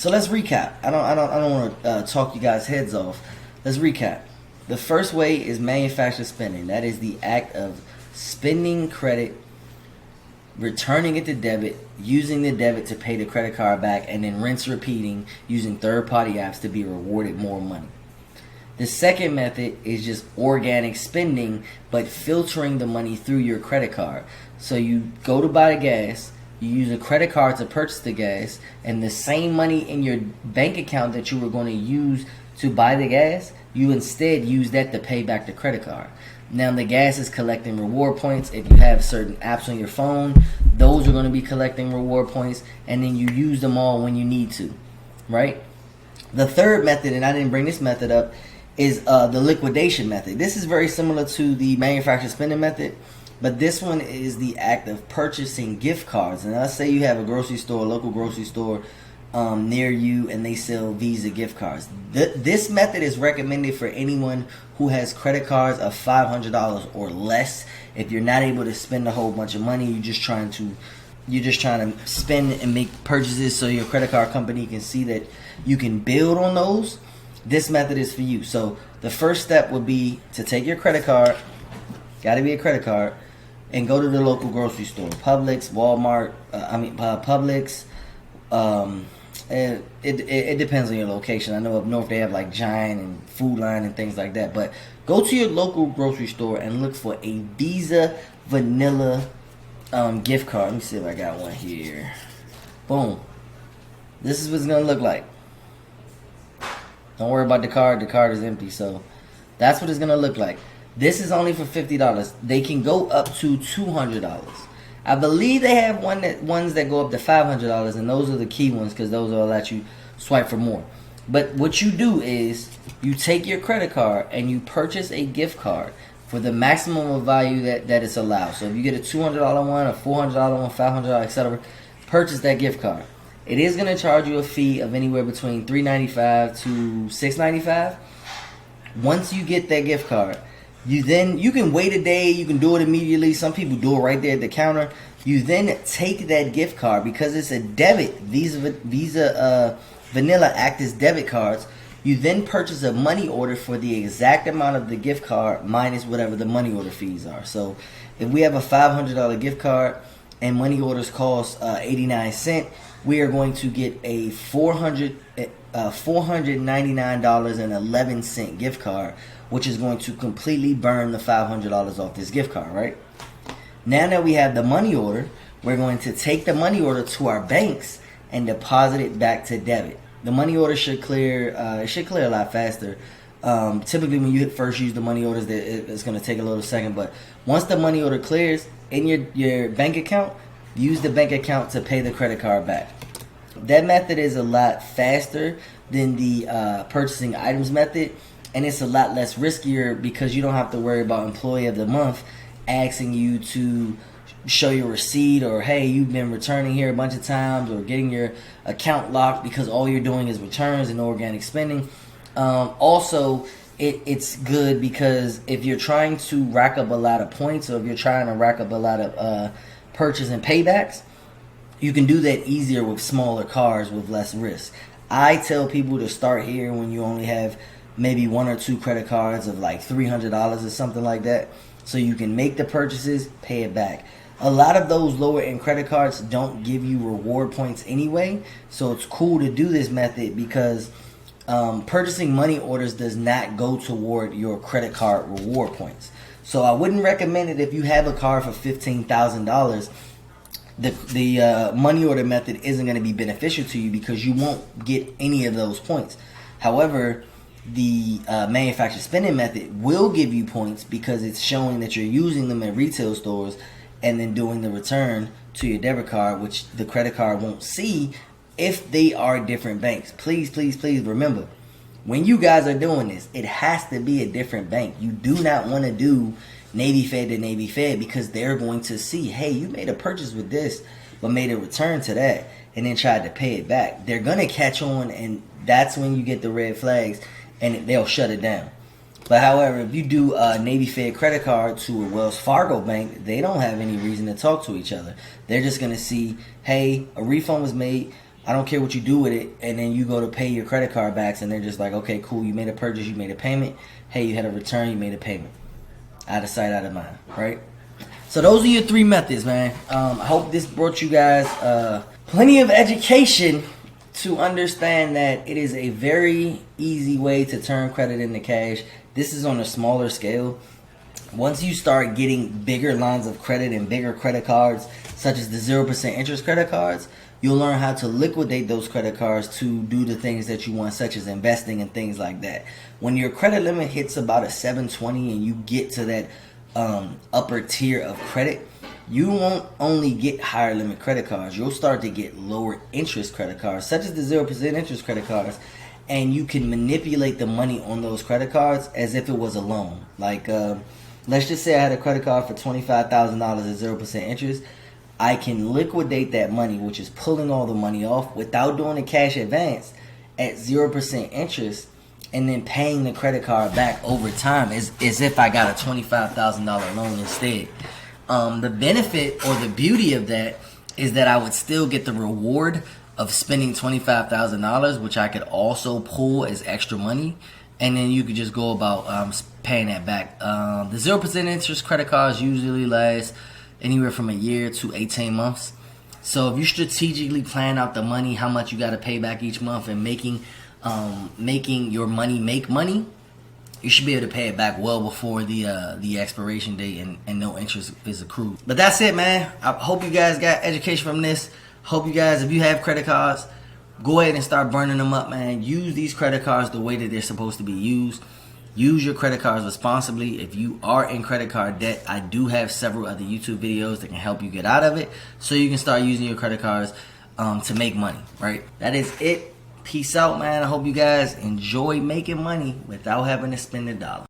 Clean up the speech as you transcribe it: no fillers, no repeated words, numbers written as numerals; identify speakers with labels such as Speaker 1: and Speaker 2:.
Speaker 1: So let's recap. I don't want to talk you guys' heads off. Let's recap. The first way is manufactured spending. That is the act of spending credit, returning it to debit, using the debit to pay the credit card back, and then rinse repeating using third-party apps to be rewarded more money. The second method is just organic spending, but filtering the money through your credit card. So you go to buy the gas, you use a credit card to purchase the gas, and the same money in your bank account that you were going to use to buy the gas, you instead use that to pay back the credit card. Now the gas is collecting reward points. If you have certain apps on your phone, those are going to be collecting reward points, and then you use them all when you need to, right? The third method, and I didn't bring this method up, is the liquidation method. This is very similar to the manufactured spending method, but this one is the act of purchasing gift cards. And let's say you have a grocery store, a local grocery store near you, and they sell Visa gift cards. This method is recommended for anyone who has credit cards of $500 or less. If you're not able to spend a whole bunch of money, you're just trying to spend and make purchases so your credit card company can see that you can build on those. This method is for you. So the first step would be to take your credit card, got to be a credit card, and go to the local grocery store, Publix, Walmart, Publix. It depends on your location. I know up north they have like Giant and Food Line and things like that. But go to your local grocery store and look for a Visa Vanilla gift card. Let me see if I got one here. Boom. This is what it's gonna look like. Don't worry about the card. The card is empty. So that's what it's gonna look like. This is only for $50. They can go up to $200. I believe they have ones that go up to $500, and those are the key ones because those will let you swipe for more. But what you do is you take your credit card and you purchase a gift card for the maximum of value that is allowed. So if you get a $200 one, a $400 one, $500, etc., purchase that gift card. It is going to charge you a fee of anywhere between $3.95 to $6.95. Once you get that gift card, you can wait a day, you can do it immediately. Some people do it right there at the counter. You then take that gift card because it's a debit. Visa Vanilla act as debit cards. You then purchase a money order for the exact amount of the gift card minus whatever the money order fees are. So if we have a $500 gift card and money orders cost 89 cents, we are going to get a $499.11 gift card, which is going to completely burn the $500 off this gift card, right? Now that we have the money order, we're going to take the money order to our banks and deposit it back to debit. The money order should clear. It should clear a lot faster. Typically, when you first use the money orders, it's going to take a little second. But once the money order clears in your bank account, use the bank account to pay the credit card back. That method is a lot faster than the purchasing items method. And it's a lot less riskier because you don't have to worry about employee of the month asking you to show your receipt or, hey, you've been returning here a bunch of times, or getting your account locked because all you're doing is returns and organic spending. Also, it's good because if you're trying to rack up a lot of points, or if you're trying to rack up a lot of purchase and paybacks, you can do that easier with smaller cards with less risk. I tell people to start here when you only have maybe one or two credit cards of like $300 or something like that, so you can make the purchases, pay it back. A lot of those lower end credit cards don't give you reward points anyway, so it's cool to do this method because purchasing money orders does not go toward your credit card reward points. So I wouldn't recommend it if you have a card for $15,000. The money order method isn't going to be beneficial to you because you won't get any of those points. However, the manufactured spending method will give you points because it's showing that you're using them at retail stores and then doing the return to your debit card, which the credit card won't see if they are different banks. Please, please, please remember, when you guys are doing this, it has to be a different bank. You do not want to do Navy Fed to Navy Fed because they're going to see, hey, you made a purchase with this but made a return to that and then tried to pay it back. They're going to catch on, and that's when you get the red flags and they'll shut it down. But however, if you do a Navy Fed credit card to a Wells Fargo bank, they don't have any reason to talk to each other. They're just going to see, hey, a refund was made. I don't care what you do with it, and then you go to pay your credit card backs, and they're just like, okay, cool, you made a purchase, you made a payment. Hey, you had a return, you made a payment. Out of sight, out of mind, right? So those are your 3 methods, man. I hope this brought you guys plenty of education to understand that it is a very easy way to turn credit into cash. This is on a smaller scale. Once you start getting bigger lines of credit and bigger credit cards, such as the 0% interest credit cards, you'll learn how to liquidate those credit cards to do the things that you want, such as investing and things like that. When your credit limit hits about a 720 and you get to that upper tier of credit, you won't only get higher limit credit cards, you'll start to get lower interest credit cards, such as the 0% interest credit cards, and you can manipulate the money on those credit cards as if it was a loan. Like, let's just say I had a credit card for $25,000 at 0% interest. I can liquidate that money, which is pulling all the money off without doing a cash advance at 0% interest, and then paying the credit card back over time as if I got a $25,000 loan instead. The benefit or the beauty of that is that I would still get the reward of spending $25,000, which I could also pull as extra money, and then you could just go about paying that back. The 0% interest credit cards usually last anywhere from a year to 18 months. So if you strategically plan out the money, how much you got to pay back each month, and making your money make money, you should be able to pay it back well before the expiration date, and no interest is accrued. But that's it, man. I hope you guys got education from this. Hope you guys, if you have credit cards, go ahead and start burning them up, man. Use these credit cards the way that they're supposed to be used. Use your credit cards responsibly. If you are in credit card debt, I do have several other YouTube videos that can help you get out of it, so you can start using your credit cards to make money, right? That is it. Peace out, man. I hope you guys enjoy making money without having to spend a dollar.